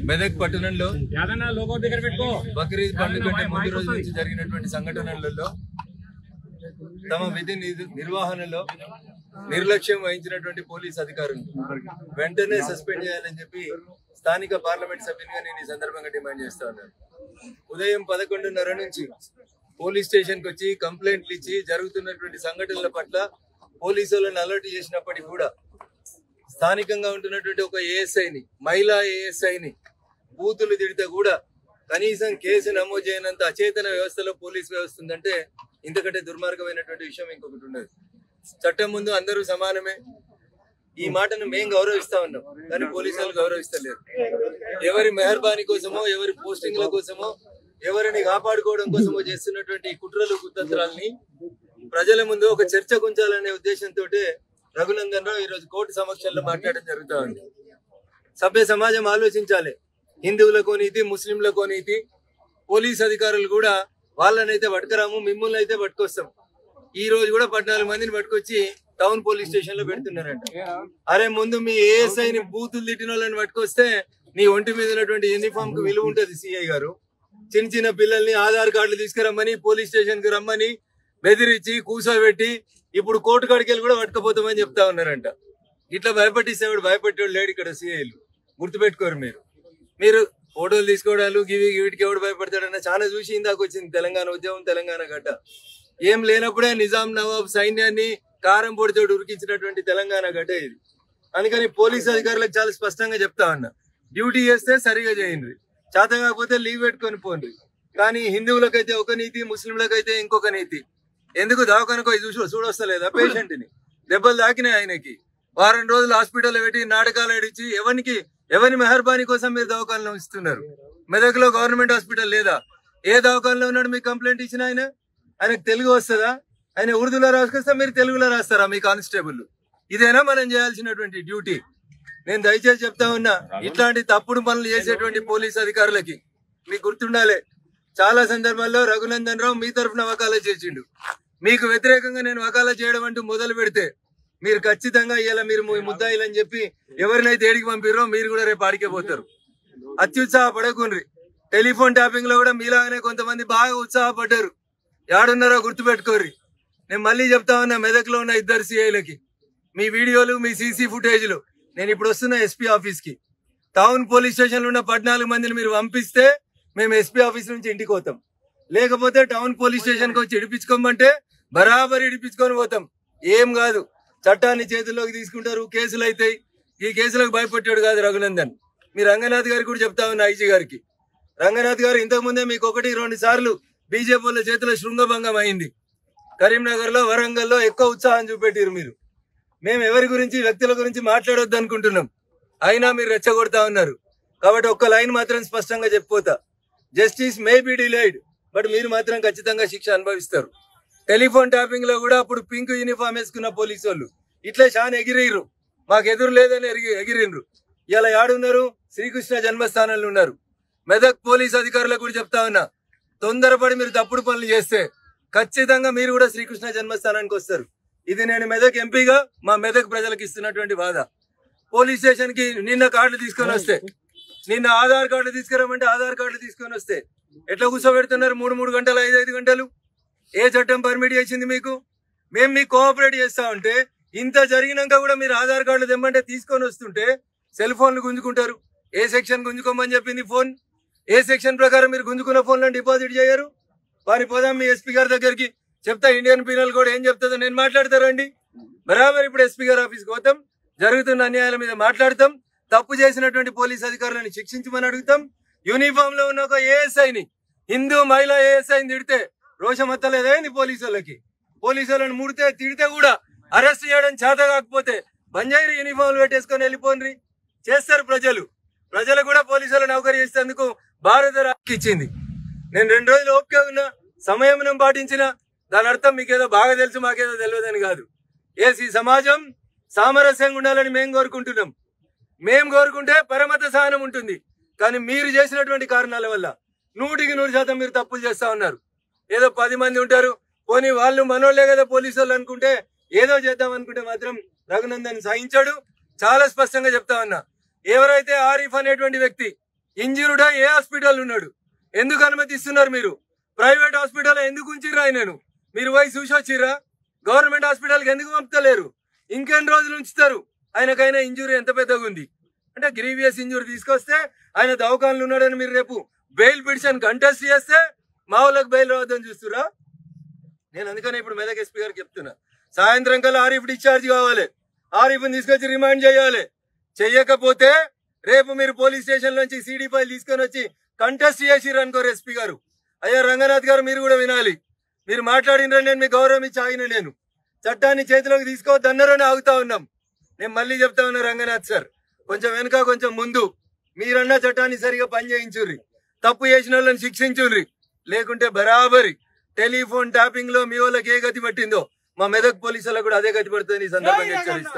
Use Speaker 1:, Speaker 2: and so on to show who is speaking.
Speaker 1: మెదక్ పట్టణంలో బక్రీద్ పండుగ కంటే ముందు రోజు నుంచి జరిగినటువంటి సంఘటనలలో తమ విధి నిర్వహణలో నిర్లక్ష్యం వహించినటువంటి పోలీస్ అధికారులు వెంటనే సస్పెండ్ చేయాలని చెప్పి స్థానిక పార్లమెంట్ సభ్యునిగా నేను ఈ సందర్భంగా డిమాండ్ చేస్తా ఉన్నాను. ఉదయం 11:30 నుంచి పోలీస్ స్టేషన్ కి వచ్చి కంప్లైంట్లు ఇచ్చి జరుగుతున్నటువంటి సంఘటనల పట్ల పోలీసులను అలర్ట్ చేసినప్పటికీ కూడా స్థానికంగా ఉంటున్నటువంటి ఒక ఏఎస్ఐని, మహిళా ఏఎస్ఐని బూతులు తిడితే కూడా కనీసం కేసు నమోదు చేయనంత అచేతన వ్యవస్థలో పోలీస్ వ్యవస్థ ఉందంటే ఇంతకంటే దుర్మార్గమైనటువంటి విషయం ఇంకొకటి ఉండదు. చట్టం ముందు అందరూ సమానమే. ఈ మాటను మేం గౌరవిస్తా ఉన్నాం, కానీ పోలీసులు గౌరవిస్తలేరు. ఎవరి మెహర్బానీ కోసమో, ఎవరి పోస్టింగ్ల కోసమో, ఎవరిని కాపాడుకోవడం కోసమో చేస్తున్నటువంటి కుట్రలు కుతంత్రాలని ప్రజల ముందు ఒక చర్చ గుంచాలనే ఉద్దేశంతో రఘునందన్ రావు ఈరోజు కోర్టు సమక్షంలో మాట్లాడడం జరుగుతూ ఉంది. సభ్య సమాజం ఆలోచించాలి. హిందువులకో నీతి, ముస్లింలకో నీతి. పోలీస్ అధికారులు కూడా వాళ్ళనైతే పట్టుకురాము, మిమ్మల్ని అయితే పట్టుకొస్తాం. ఈ రోజు కూడా 14 మందిని పట్టుకొచ్చి టౌన్ పోలీస్ స్టేషన్ లో పెడుతున్నారంట. అరే ముందు మీ ఏఎస్ఐని బూతులు తిట్టిన వాళ్ళని పట్టుకొస్తే నీ ఒంటి మీద ఉన్నటువంటి యూనిఫామ్ కు విలువ ఉంటది. సిఐ గారు చిన్న చిన్న పిల్లల్ని ఆధార్ కార్డులు తీసుకురమ్మని పోలీస్ స్టేషన్ కు రమ్మని బెదిరించి కూర్చోబెట్టి ఇప్పుడు కోర్టు కాడికెళ్ళి కూడా పట్టుకుపోతామని చెప్తా ఉన్నారంట. ఇట్లా భయపట్టిస్తే భయపెట్టేవాడు లేడు ఇక్కడ. సిఐలు గుర్తుపెట్టుకోరు. మీరు ఫోటోలు తీసుకోవడాలు వీటికి ఎవడు భయపడతాడన్న చాలా చూసి ఇందాక వచ్చింది తెలంగాణ ఉద్యమం, తెలంగాణ గడ్డ. ఏం లేనప్పుడే నిజాం నవాబ్ సైన్యాన్ని కారం పొడితో ఉరికించినటువంటి తెలంగాణ గడ్డ ఇది. అందుకని పోలీస్ అధికారులకు చాలా స్పష్టంగా చెప్తా ఉన్నా, డ్యూటీ చేస్తే సరిగా చేయండి, చేత కాకపోతే లీవ్ పెట్టుకొని పోండి. కానీ హిందువులకైతే ఒక నీతి, ముస్లింలకైతే ఇంకొక నీతి. ఎందుకు దవాఖానకు చూడొస్తలేదా పేషెంట్ ని? దెబ్బలు తాకినాయి ఆయనకి. వారం రోజులు హాస్పిటల్లో పెట్టి నాటకాలు ఆడిచ్చి ఎవరి మెహర్బానీ కోసం మీరు దవాఖానలో ఇస్తున్నారు? మెదక్లో గవర్నమెంట్ హాస్పిటల్ లేదా? ఏ దవాఖానలో ఉన్నాడు మీకు కంప్లైంట్ ఇచ్చిన ఆయనకు తెలుగు వస్తుందా? ఆయన ఉర్దూలో రాసుకొస్తా, మీరు తెలుగులో రాస్తారా మీ కానిస్టేబుల్? ఇదేనా మనం చేయాల్సినటువంటి డ్యూటీ? నేను దయచేసి చెప్తా ఉన్నా, ఇట్లాంటి తప్పుడు పనులు చేసేటువంటి పోలీస్ అధికారులకి మీకు గుర్తుండాలి. చాలా సందర్భాల్లో రఘునందన్ రావు మీ తరఫున వకాలత్ చేసిండు. మీకు వ్యతిరేకంగా నేను వకాలత్ చేయడం అంటూ మొదలు పెడితే మీరు ఖచ్చితంగా ఇలా మీరు ముద్దాయిలని చెప్పి ఎవరినైతే ఏడికి పంపిరో మీరు కూడా రేపు ఆడికే పోతారు. అత్యుత్సాహపడకుండ్రి. టెలిఫోన్ ట్యాపింగ్ లో కూడా మీలాగానే కొంతమంది బాగా ఉత్సాహపడ్డారు. యాడున్నారో గుర్తుపెట్టుకోర్రి. నేను మళ్ళీ చెప్తా ఉన్నా, మెదక్లో ఉన్న 2 సిఐలకి మీ వీడియోలు, మీ సీసీ ఫుటేజ్లు నేను ఇప్పుడు వస్తున్న ఎస్పీ ఆఫీస్ కి, టౌన్ పోలీస్ స్టేషన్ లో ఉన్న 14 మందిని మీరు పంపిస్తే మేము ఎస్పీ ఆఫీస్ నుంచి ఇంటికి పోతాం. లేకపోతే టౌన్ పోలీస్ స్టేషన్ కి వచ్చి ఇడిపించుకోమంటే బరాబర్ ఇడిపించుకొని పోతాం. ఏం కాదు, చట్టాన్ని చేతుల్లోకి తీసుకుంటారు, కేసులు అవుతాయి. ఈ కేసులకు భయపడ్డాడు కాదు రఘునందన్. మీ రంగనాథ్ గారికి కూడా చెప్తా ఉన్నా, ఐజీ గారికి. రంగనాథ్ గారు ఇంతకు ముందే మీకు 1-2 సార్లు బీజేపీ వాళ్ళ చేతిలో శృంగభంగం అయింది. కరీంనగర్ లో, వరంగల్లో ఎక్కువ ఉత్సాహం చూపెట్టారు మీరు. మేము ఎవరి గురించి, వ్యక్తుల గురించి మాట్లాడొద్దు అనుకుంటున్నాం, అయినా మీరు రెచ్చగొడతా ఉన్నారు. కాబట్టి ఒక్క లైన్ మాత్రం స్పష్టంగా చెప్పిపోతా, justice may be delayed, but మీరు మాత్రం ఖచ్చితంగా శిక్ష అనుభవిస్తారు. టెలిఫోన్ ట్యాపింగ్ లో కూడా అప్పుడు పింక్ యూనిఫామ్ వేసుకున్న పోలీసు వాళ్ళు ఇట్లే చాలా ఎగిరిర్రు, మాకు ఎదురు లేదని ఎగిరిండ్రు. ఇలా యాడున్నారు? శ్రీకృష్ణ జన్మస్థానంలో ఉన్నారు. మెదక్ పోలీస్ అధికారులకు కూడా చెప్తా ఉన్నా, తొందరపడి మీరు తప్పుడు పనులు చేస్తే ఖచ్చితంగా మీరు కూడా శ్రీకృష్ణ జన్మస్థానానికి వస్తారు. ఇది నేను మెదక్ ఎంపీగా మా మెదక్ ప్రజలకు ఇస్తున్నటువంటి వాద. పోలీస్ స్టేషన్ కి నిన్న కార్డులు తీసుకొని వస్తే, నిన్న ఆధార్ కార్డులు తీసుకురామంటే ఆధార్ కార్డులు తీసుకొని వస్తే ఎట్లా కూర్చోబెడుతున్నారు? 3 గంటలు, 5 గంటలు. ఏ చట్టం పర్మిట్ చేసింది మీకు? మేము మీకు కోఆపరేట్ చేస్తా ఉంటే, ఇంత జరిగినాక కూడా మీరు ఆధార్ కార్డులు తెమ్మంటే తీసుకొని వస్తుంటే సెల్ ఫోన్లు గుంజుకుంటారు. ఏ సెక్షన్ గుంజుకోమని చెప్పింది ఫోన్? ఏ సెక్షన్ ప్రకారం మీరు గుంజుకున్న ఫోన్లను డిపాజిట్ చేయరు? వారి పోదాం మీ ఎస్పీ గారి దగ్గరికి, చెప్తా ఇండియన్ పీనల్ కోడ్ ఏం చెప్తుందో నేను మాట్లాడతారండి. బరాబర్ ఇప్పుడు ఎస్పీ గారి ఆఫీస్కి పోతాం, జరుగుతున్న అన్యాయాల మీద మాట్లాడతాం, తప్పు చేసినటువంటి పోలీస్ అధికారులను శిక్షించమని అడుగుతాం. యూనిఫామ్ లో ఉన్న ఒక ఏఎస్ఐని, హిందూ మహిళా ఏఎస్ఐని తిడితే రోషం ఎత్తలేదైంది పోలీసులకి? పోలీసులను ముడితే తిడితే కూడా అరెస్ట్ చేయడం చేత కాకపోతే బంజాయిరీ యూనిఫామ్లు పెట్టేసుకొని వెళ్ళిపోండి. చేస్తారు ప్రజలు కూడా పోలీసుల నౌకరీ చేసేందుకు భారత రాష్ట్రం ఇచ్చింది. నేను 2 రోజులు ఓపిక ఉన్నా, సమయం పాటించిన, దాని అర్థం మీకేదో బాగా తెలుసు మాకేదో తెలియదని కాదు. ఈ సమాజం సామరస్యంగా ఉండాలని మేము కోరుకుంటున్నాం. మేము కోరుకుంటే పరమత సహనం ఉంటుంది. కానీ మీరు చేసినటువంటి కారణాల వల్ల 100% మీరు తప్పులు చేస్తా ఉన్నారు. ఏదో 10 మంది ఉంటారు, పోనీ వాళ్ళు మనోళ్లే కదా పోలీసు వాళ్ళు అనుకుంటే ఏదో చేద్దాం అనుకుంటే మాత్రం రఘునందన్ సహించాడు. చాలా స్పష్టంగా చెప్తా ఉన్నా, ఎవరైతే ఆరిఫ్ అనేటువంటి వ్యక్తి ఇంజూర్డ్ ఏ హాస్పిటల్ ఉన్నాడు? ఎందుకు అనుమతిస్తున్నారు మీరు? ప్రైవేట్ హాస్పిటల్ ఎందుకు ఉంచిర్రా ఆయనను? మీరు పోయి చూసొచ్చిర్రా? గవర్నమెంట్ హాస్పిటల్కి ఎందుకు పంపుతలేరు? ఇంకెన్ని రోజులు ఉంచుతారు? ఆయనకైనా ఇంజురీ ఎంత పెద్దగా ఉంది అంటే గ్రీవియస్ ఇంజురీ తీసుకొస్తే ఆయన దవాఖానలు ఉన్నాడని మీరు రేపు బెయిల్ పిటిషన్ కంటెస్ట్ చేస్తే మా వాళ్ళకి బెయిల్ రావద్దని చూస్తురా? నేను అందుకని ఇప్పుడు మెదక్ ఎస్పీ గారికి చెప్తున్నా, సాయంత్రం కల్లా ఆరిఫ్ డిశ్చార్జ్ కావాలి, ఆరిఫ్ని తీసుకొచ్చి రిమాండ్ చేయాలి. చెయ్యకపోతే రేపు మీరు పోలీస్ స్టేషన్ నుంచి సిడి ఫైల్ తీసుకొని వచ్చి కంటెస్ట్ చేసిర్రు అనుకోరు ఎస్పీ గారు. అయ్యా రంగనాథ్ గారు మీరు కూడా వినాలి, మీరు మాట్లాడినరని నేను మీకు గౌరవం ఇచ్చి ఆగిన, నేను చట్టాన్ని చేతిలోకి తీసుకోవద్దన్నారని ఆగుతా ఉన్నాం. నేను మళ్ళీ చెప్తా ఉన్నా రంగనాథ్ సార్, కొంచెం వెనుక కొంచెం ముందు మీరన్నా చట్టాన్ని సరిగా పనిచేయించుర్రి, తప్పు చేసిన వాళ్ళని శిక్షించుర్రి. లేకుంటే బరాబరి టెలిఫోన్ ట్యాపింగ్ లో మీ వాళ్ళకి ఏ గతి పట్టిందో మా మెదక్ పోలీసులకు కూడా అదే గతి పడుతుంది. ఈ సందర్భంగా హెచ్చరిస్తాం.